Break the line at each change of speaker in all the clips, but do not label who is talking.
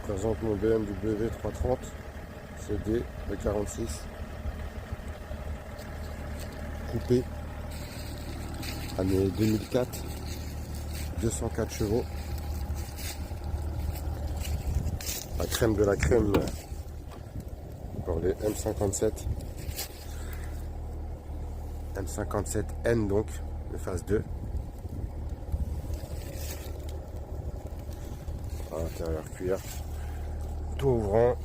présente mon BMW 330 CD de 46 coupé, année 2004, 204 chevaux, la crème de la crème pour les M57N donc, de phase 2. À l'intérieur cuir, tout ouvrant.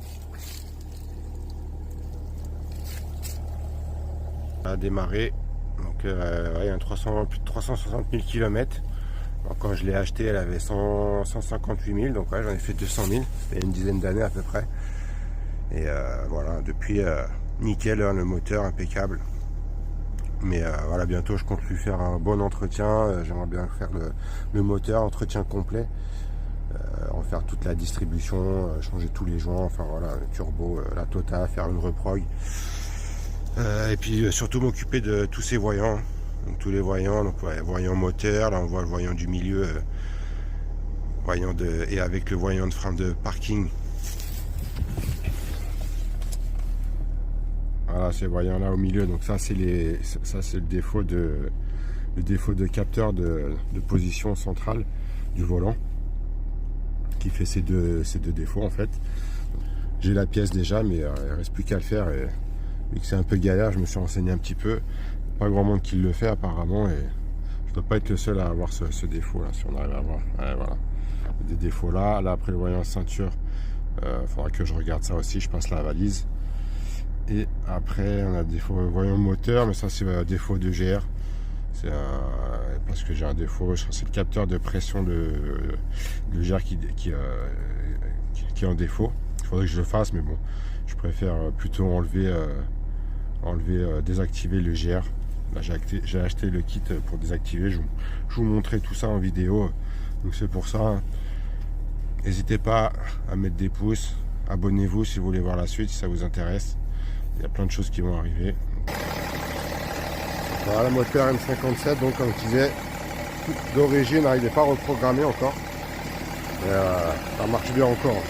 A démarré, donc ouais, un 300, plus de 360 000 km. Alors, quand je l'ai acheté, elle avait 158 000, donc ouais, j'en ai fait 200 000, il y a une dizaine d'années à peu près. Et voilà, depuis, nickel, hein, le moteur impeccable. Mais voilà, bientôt je compte lui faire un bon entretien. J'aimerais bien faire le moteur, entretien complet. En faire toute la distribution, changer tous les joints, enfin voilà, le turbo, la totale, faire une reprog. Et puis surtout m'occuper de tous ces voyants. Donc tous les voyants, donc ouais, voyant moteur, là on voit le voyant du milieu, voyant et avec le voyant de frein de parking. Voilà, ces voyants là au milieu, donc ça c'est le défaut de capteur de position centrale du volant qui fait ces deux défauts en fait. J'ai la pièce déjà, mais il reste plus qu'à le faire, et vu que c'est un peu galère, je me suis renseigné un petit peu. Pas grand monde qui le fait apparemment, et je dois pas être le seul à avoir ce défaut là, si on arrive à voir. Ouais, voilà, des défauts là. Après le voyant ceinture, faudra que je regarde ça aussi, je passe la valise. Et après on a des défauts voyant moteur, mais ça c'est un défaut de GR. C'est parce que j'ai un défaut, c'est le capteur de pression de GR qui est en défaut. Il faudrait que je le fasse, mais bon, je préfère plutôt désactiver le GR. Là j'ai acheté le kit pour désactiver, je vous montrerai tout ça en vidéo, donc c'est pour ça. N'hésitez pas à mettre des pouces, abonnez-vous si vous voulez voir la suite, si ça vous intéresse. Il y a plein de choses qui vont arriver. Voilà, le moteur M57, donc comme je disais, d'origine, il n'est pas reprogrammé encore. Mais ça marche bien encore.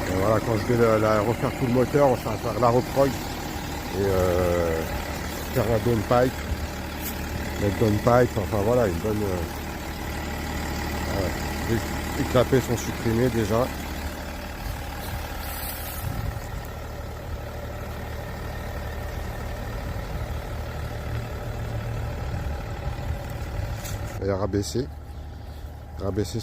Et voilà, quand je vais refaire tout le moteur, on va faire la reprog et faire la downpipe. La downpipe, enfin voilà, une bonne. Les clapets sont supprimés déjà. Et rabaisser